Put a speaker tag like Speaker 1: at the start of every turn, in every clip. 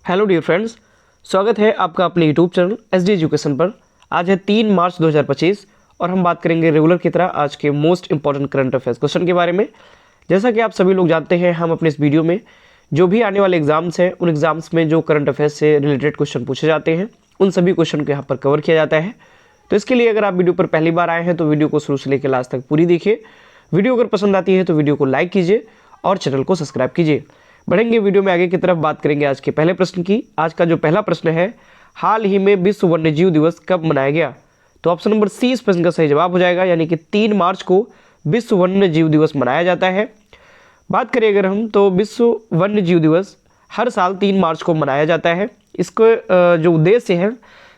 Speaker 1: Hello dear friends, स्वागत है आपका अपने यूट्यूब चैनल SD एजुकेशन पर। आज है 3 मार्च 2025 और हम बात करेंगे रेगुलर की तरह आज के most important current affairs question के बारे में। जैसा कि आप सभी लोग जानते हैं, हम अपने इस वीडियो में जो भी आने वाले एग्जाम्स हैं उन एग्जाम्स में जो करंट अफेयर्स से रिलेटेड क्वेश्चन पूछे जाते हैं उन सभी क्वेश्चन को यहाँ पर कवर किया जाता है। तो इसके लिए अगर आप वीडियो पर पहली बार आए हैं तो वीडियो को शुरू से लेकर लास्ट तक पूरी देखिए। वीडियो अगर पसंद आती है तो वीडियो को लाइक कीजिए और चैनल को सब्सक्राइब कीजिए। बढ़ेंगे वीडियो में आगे की तरफ, बात करेंगे आज के पहले प्रश्न की। आज का जो पहला प्रश्न है, हाल ही में विश्व वन्यजीव दिवस कब मनाया गया? तो ऑप्शन नंबर सी इस प्रश्न का सही जवाब हो जाएगा, यानी कि 3 मार्च को विश्व वन्यजीव दिवस मनाया जाता है। बात करें अगर हम, तो विश्व वन्यजीव दिवस हर साल 3 मार्च को मनाया जाता है। इसको जो उद्देश्य है,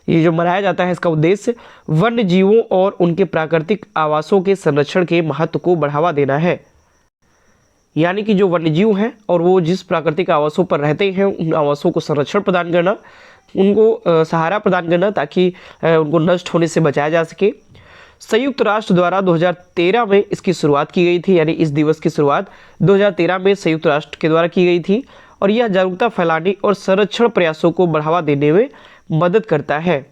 Speaker 1: ये जो मनाया जाता है इसका उद्देश्य वन्य जीवों और उनके प्राकृतिक आवासों के संरक्षण के महत्व को बढ़ावा देना है। यानी कि जो वन्यजीव हैं और वो जिस प्राकृतिक आवासों पर रहते हैं उन आवासों को संरक्षण प्रदान करना, उनको सहारा प्रदान करना ताकि उनको नष्ट होने से बचाया जा सके। संयुक्त राष्ट्र द्वारा 2013 में इसकी शुरुआत की गई थी, यानी इस दिवस की शुरुआत 2013 में संयुक्त राष्ट्र के द्वारा की गई थी और यह जागरूकता फैलाने और संरक्षण प्रयासों को बढ़ावा देने में मदद करता है।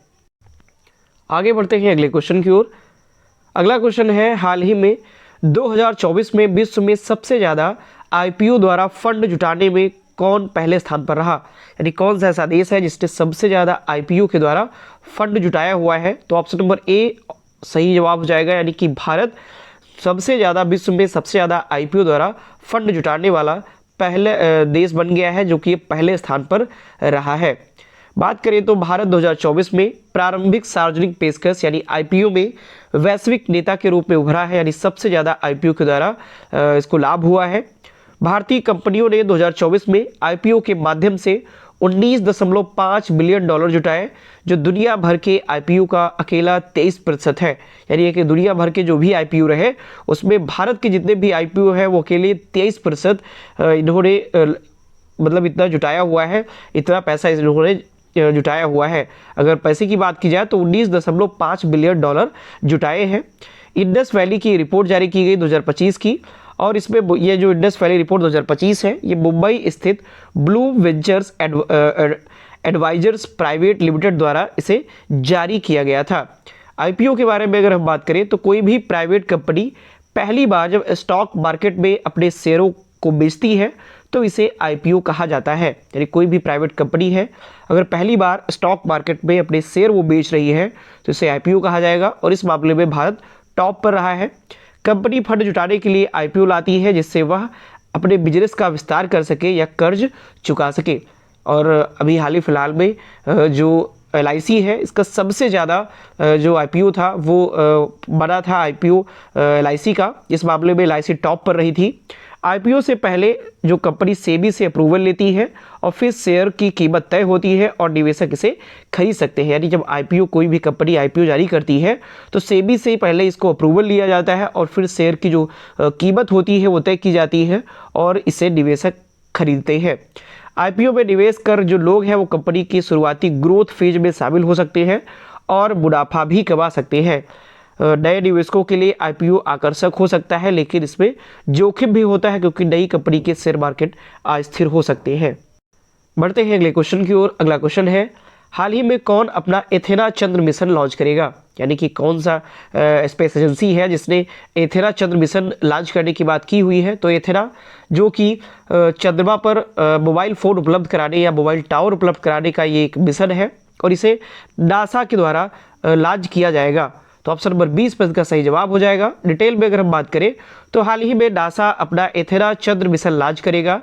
Speaker 1: आगे बढ़ते हैं अगले क्वेश्चन की ओर। अगला क्वेश्चन है, हाल ही में 2024 में विश्व में सबसे ज़्यादा IPO द्वारा फंड जुटाने में कौन पहले स्थान पर रहा? यानी कौन सा ऐसा देश है जिसने सबसे ज़्यादा IPO के द्वारा फंड जुटाया हुआ है? तो ऑप्शन नंबर ए सही जवाब हो जाएगा, यानी कि भारत सबसे ज़्यादा विश्व में सबसे ज़्यादा IPO द्वारा फंड जुटाने वाला पहले देश बन गया है, जो कि पहले स्थान पर रहा है। बात करें तो भारत 2024 में प्रारंभिक सार्वजनिक पेशकश यानी IPO में वैश्विक नेता के रूप में उभरा है, यानी सबसे ज़्यादा IPO के द्वारा इसको लाभ हुआ है। भारतीय कंपनियों ने 2024 में IPO के माध्यम से 19.5 बिलियन डॉलर जुटाए, जो दुनिया भर के IPO का अकेला 23% है। यानी कि दुनिया भर के जो भी IPO रहे उसमें भारत के जितने भी IPO है वो अकेले 23% इन्होंने मतलब इतना जुटाया हुआ है, इतना पैसा इन्होंने जुटाया हुआ है। अगर पैसे की बात की जाए तो 19.5 बिलियन डॉलर जुटाए हैं। इंडस वैली की रिपोर्ट जारी की गई 2025 की, और इसमें ये जो इंडस वैली रिपोर्ट 2025 है ये मुंबई स्थित Blue Ventures advisors private limited द्वारा इसे जारी किया गया था। IPO के बारे में अगर हम बात करें तो कोई भी प्राइवेट कंपनी पहली बार जब स्टॉक मार्केट में अपने शेयरों को बेचती है तो इसे IPO कहा जाता है। यानी कोई भी प्राइवेट कंपनी है अगर पहली बार स्टॉक मार्केट में अपने शेयर वो बेच रही है तो इसे IPO कहा जाएगा, और इस मामले में भारत टॉप पर रहा है। कंपनी फंड जुटाने के लिए IPO लाती है जिससे वह अपने बिजनेस का विस्तार कर सके या कर्ज चुका सके। और अभी हाल ही फिलहाल में जो LIC है इसका सबसे ज़्यादा जो IPO था वो बना था IPO LIC का। इस मामले में LIC टॉप पर रही थी। IPO से पहले जो कंपनी सेबी से अप्रूवल लेती है और फिर शेयर की कीमत तय होती है और निवेशक इसे खरीद सकते हैं। यानी जब IPO कोई भी कंपनी IPO जारी करती है तो सेबी से पहले इसको अप्रूवल लिया जाता है और फिर शेयर की जो कीमत होती है वो तय की जाती है और इसे निवेशक खरीदते हैं। IPO में निवेश कर जो लोग हैं वो कंपनी की शुरुआती ग्रोथ फेज में शामिल हो सकते हैं और मुनाफा भी कमा सकते हैं। नए निवेशकों के लिए IPO आकर्षक हो सकता है, लेकिन इसमें जोखिम भी होता है क्योंकि नई कंपनी के शेयर मार्केट अस्थिर हो सकते हैं। बढ़ते हैं अगले क्वेश्चन की ओर। अगला क्वेश्चन है, हाल ही में कौन अपना एथेना चंद्र मिशन लॉन्च करेगा? यानी कि कौन सा स्पेस एजेंसी है जिसने एथेना चंद्र मिशन लॉन्च करने की बात की हुई है? तो एथेना जो कि चंद्रमा पर मोबाइल फ़ोन उपलब्ध कराने या मोबाइल टावर उपलब्ध कराने का ये एक मिशन है और इसे नासा के द्वारा लॉन्च किया जाएगा। तो ऑप्शन नंबर 20 पर इसका सही जवाब हो जाएगा। डिटेल में अगर हम बात करें तो हाल ही में नासा अपना एथेना चंद्र मिशन लॉन्च करेगा।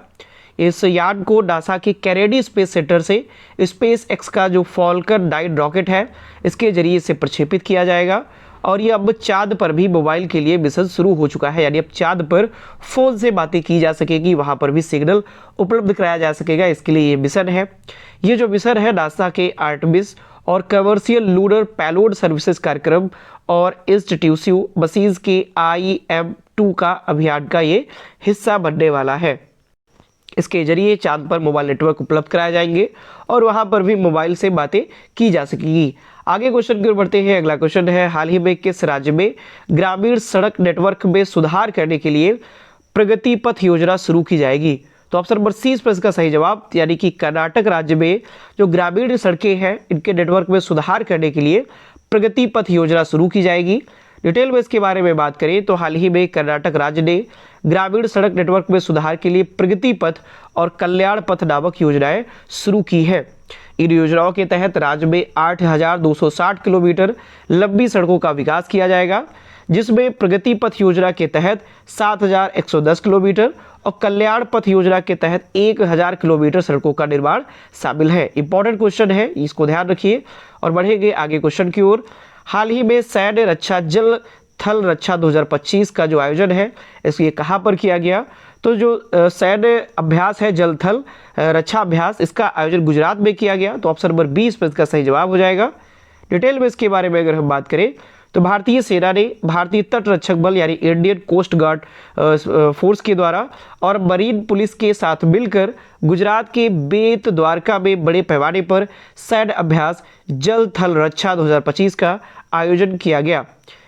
Speaker 1: इस यान को नासा के कैनेडी स्पेस सेंटर से स्पेस एक्स का जो फॉल्कन 9 रॉकेट है इसके जरिए इसे प्रक्षेपित किया जाएगा, और ये अब चांद पर भी मोबाइल के लिए मिशन शुरू हो चुका है। यानी अब चांद पर फ़ोन से बातें की जा सकेगी, वहाँ पर भी सिग्नल उपलब्ध कराया जा सकेगा। इसके लिए ये मिशन है। ये जो मिशन है नासा के आर्टेमिस और कमर्शियल लूनर पेलोड सर्विसेज कार्यक्रम और इंस्टीट्यूटिव मशीन्स के IM-2 का अभियान का ये हिस्सा बनने वाला है। इसके जरिए चांद पर मोबाइल नेटवर्क उपलब्ध कराए जाएंगे और वहां पर भी मोबाइल से बातें की जा सकेगी। आगे क्वेश्चन की ओर बढ़ते हैं। अगला क्वेश्चन है, हाल ही में किस राज्य में ग्रामीण सड़क नेटवर्क में सुधार करने के लिए प्रगति पथ योजना शुरू की जाएगी? तो ऑप्शन नंबर सी इस प्रश्न का सही जवाब, यानी कि कर्नाटक राज्य में जो ग्रामीण सड़कें हैं इनके नेटवर्क में सुधार करने के लिए प्रगति पथ योजना शुरू की जाएगी। डिटेल में इसके बारे में बात करें तो हाल ही में कर्नाटक राज्य ने ग्रामीण सड़क नेटवर्क में सुधार के लिए प्रगति पथ और कल्याण पथ नामक योजनाएं शुरू की है। इन योजनाओं के तहत राज्य में 8,260 किलोमीटर लंबी सड़कों का विकास किया जाएगा, जिसमें प्रगति पथ योजना के तहत 7,110 किलोमीटर और कल्याण पथ योजना के तहत 1,000 किलोमीटर सड़कों का निर्माण शामिल है। इंपॉर्टेंट क्वेश्चन है, इसको ध्यान रखिए और बढ़ेंगे आगे क्वेश्चन की ओर। हाल ही में सैन्य रक्षा जल थल रक्षा 2025 का जो आयोजन है इसलिए कहाँ पर किया गया, तो जो सैन्य अभ्यास है जल थल रक्षा अभ्यास, इसका आयोजन गुजरात में किया गया। तो ऑप्शन नंबर 20 पर इसका सही जवाब हो जाएगा। डिटेल में इसके बारे में अगर हम बात करें तो भारतीय सेना ने भारतीय तट रक्षक बल यानी इंडियन कोस्ट गार्ड फोर्स के द्वारा और मरीन पुलिस के साथ मिलकर गुजरात के बेत द्वारका में बड़े पैमाने पर सैन्य अभ्यास जल थल रक्षा 2025 का आयोजन किया गया।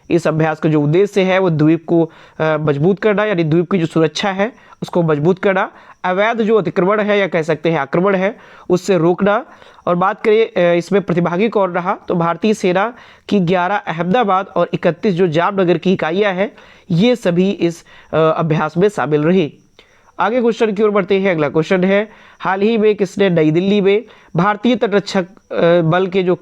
Speaker 1: इस अभ्यास का जो उद्देश्य है वो द्वीप को मजबूत करना, यानी द्वीप की जो सुरक्षा है उसको मजबूत करना, अवैध जो अतिक्रमण है या कह सकते हैं आक्रमण है उससे रोकना। और बात करें इसमें प्रतिभागी कौन रहा, तो भारतीय सेना की 11 अहमदाबाद और 31 जो जामनगर की इकाइयां हैं ये सभी इस अभ्यास में शामिल रही। आगे क्वेश्चन की ओर बढ़ते हैं। अगला क्वेश्चन है, हाल ही में किसने नई दिल्ली में भारतीय तटरक्षक बल के जो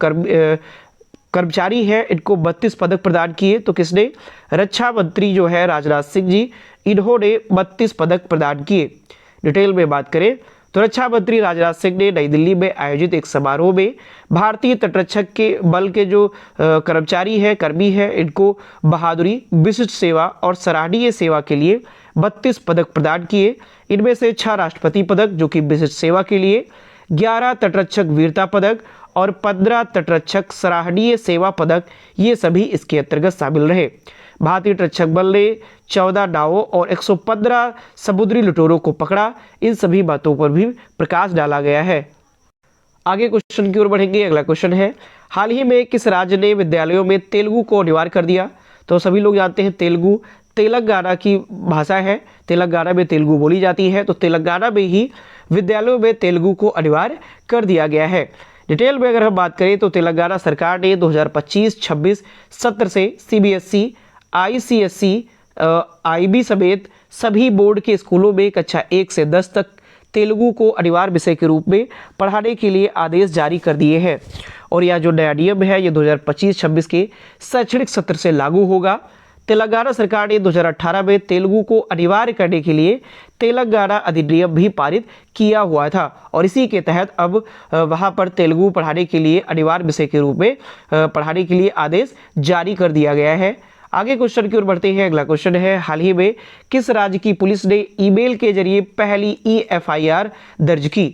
Speaker 1: कर्मचारी हैं इनको 32 पदक प्रदान किए, तो किसने? रक्षा मंत्री जो है राजनाथ सिंह जी, इन्होंने 32 पदक प्रदान किए। डिटेल में बात करें तो रक्षा मंत्री राजनाथ सिंह ने नई दिल्ली में आयोजित एक समारोह में भारतीय तटरक्षक के बल के जो कर्मचारी हैं कर्मी हैं इनको बहादुरी, विशिष्ट सेवा और सराहनीय सेवा के लिए 32 पदक प्रदान किए। इनमें से 6 राष्ट्रपति पदक जो कि विशिष्ट सेवा के लिए, 11 तटरक्षक वीरता पदक और 15 तटरक्षक सराहनीय सेवा पदक ये सभी इसके अंतर्गत शामिल रहे। भारतीय तटरक्षक बल ने 14 नावों और 115 समुद्री लुटेरों को पकड़ा। इन सभी बातों पर भी प्रकाश डाला गया है। आगे क्वेश्चन की ओर बढ़ेंगे। अगला क्वेश्चन है, हाल ही में किस राज्य ने विद्यालयों में तेलुगु को अनिवार्य कर दिया? तो सभी लोग जानते हैं तेलुगु तेलंगाना की भाषा है, तेलंगाना में तेलुगु बोली जाती है, तो तेलंगाना में ही विद्यालयों में तेलुगु को अनिवार्य कर दिया गया है। डिटेल में अगर हम बात करें तो तेलंगाना सरकार ने 2025-26 सत्र से सीबीएसई, आईसीएसई, आईबी समेत सभी बोर्ड के स्कूलों में कक्षा 1 से 10 तक तेलुगु को अनिवार्य विषय के रूप में पढ़ाने के लिए आदेश जारी कर दिए हैं। और यह जो नया नियम है ये 2025-26 के शैक्षणिक सत्र से लागू होगा। तेलंगाना सरकार ने 2018 में तेलुगु को अनिवार्य करने के लिए तेलंगाना अधिनियम भी पारित किया हुआ था और इसी के तहत अब वहां पर तेलुगु पढ़ाने के लिए अनिवार्य विषय के रूप में पढ़ाने के लिए आदेश जारी कर दिया गया है। आगे क्वेश्चन की ओर बढ़ते हैं। अगला क्वेश्चन है, हाल ही में किस राज्य की पुलिस ने ईमेल के जरिए पहली EFIR दर्ज की?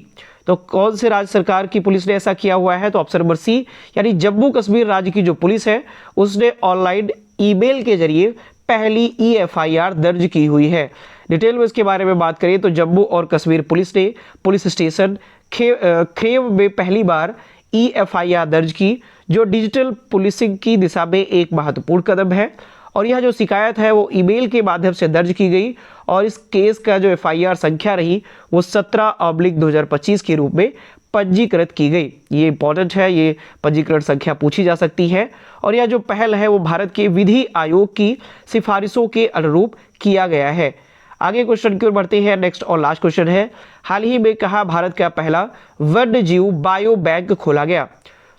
Speaker 1: तो कौन से राज्य सरकार की पुलिस ने ऐसा किया हुआ है? तो ऑप्शन नंबर सी, यानी जम्मू कश्मीर राज्य की जो पुलिस है उसने ऑनलाइन ईमेल के जरिए पहली EFIR दर्ज की हुई है। डिटेल में इसके बारे में बात करें तो जम्मू और कश्मीर पुलिस ने पुलिस स्टेशन खेव में पहली बार EFIR दर्ज की, जो डिजिटल पुलिसिंग की दिशा में एक महत्वपूर्ण कदम है। और यह जो शिकायत है वो ईमेल के माध्यम से दर्ज की गई और इस केस का जो FIR संख्या रही वो 17/2025 के रूप में पंजीकृत की गई। ये इंपॉर्टेंट है, ये पंजीकरण संख्या पूछी जा सकती है। और यह जो पहल है वो भारत के विधि आयोग की सिफारिशों के अनुरूप किया गया है। आगे क्वेश्चन की ओर बढ़ते हैं। नेक्स्ट और लास्ट क्वेश्चन है, हाल ही में कहा भारत का पहला वन्यजीव बायो बैंक खोला गया?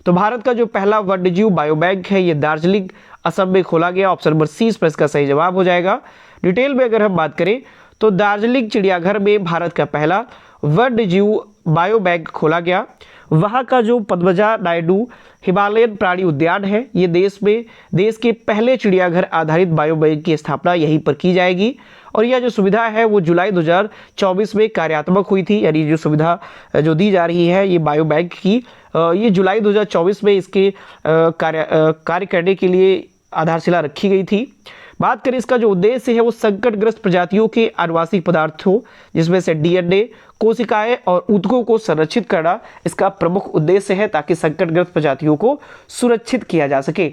Speaker 1: तो भारत का जो पहला वन्यजीव बायो बैंक है ये दार्जिलिंग असम में खोला गया। ऑप्शन नंबर सी इस पर इसका सही जवाब हो जाएगा। डिटेल में अगर हम बात करें तो दार्जिलिंग चिड़ियाघर में भारत का पहला वन्यजीव बायो बैंक खोला गया। वहाँ का जो पद्मजा नायडू हिमालयन प्राणी उद्यान है ये देश के पहले चिड़ियाघर आधारित बायो बैंक की स्थापना यहीं पर की जाएगी। और यह जो सुविधा है वो जुलाई 2024 में कार्यात्मक हुई थी, यानी जो सुविधा जो दी जा रही है ये बायो बैंक की ये जुलाई 2024 में इसके कार्य करने के लिए आधारशिला रखी गई थी। बात करें इसका जो उद्देश्य है वो संकटग्रस्त प्रजातियों के आनुवांशिक पदार्थों जिसमें से DNA, कोशिकाएं और ऊतकों को संरक्षित करना इसका प्रमुख उद्देश्य है ताकि संकटग्रस्त प्रजातियों को सुरक्षित किया जा सके।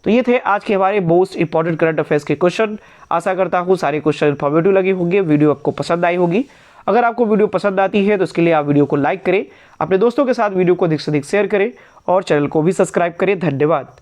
Speaker 1: तो ये थे आज के हमारे मोस्ट इंपॉर्टेंट करंट अफेयर्स के क्वेश्चन। आशा करता हूँ सारे क्वेश्चन इन्फॉर्मेटिव लगे होंगे, वीडियो आपको पसंद आई होगी। अगर आपको वीडियो पसंद आती है तो इसके लिए आप वीडियो को लाइक करें, अपने दोस्तों के साथ वीडियो को अधिक से अधिक शेयर करें और चैनल को भी सब्सक्राइब करें। धन्यवाद।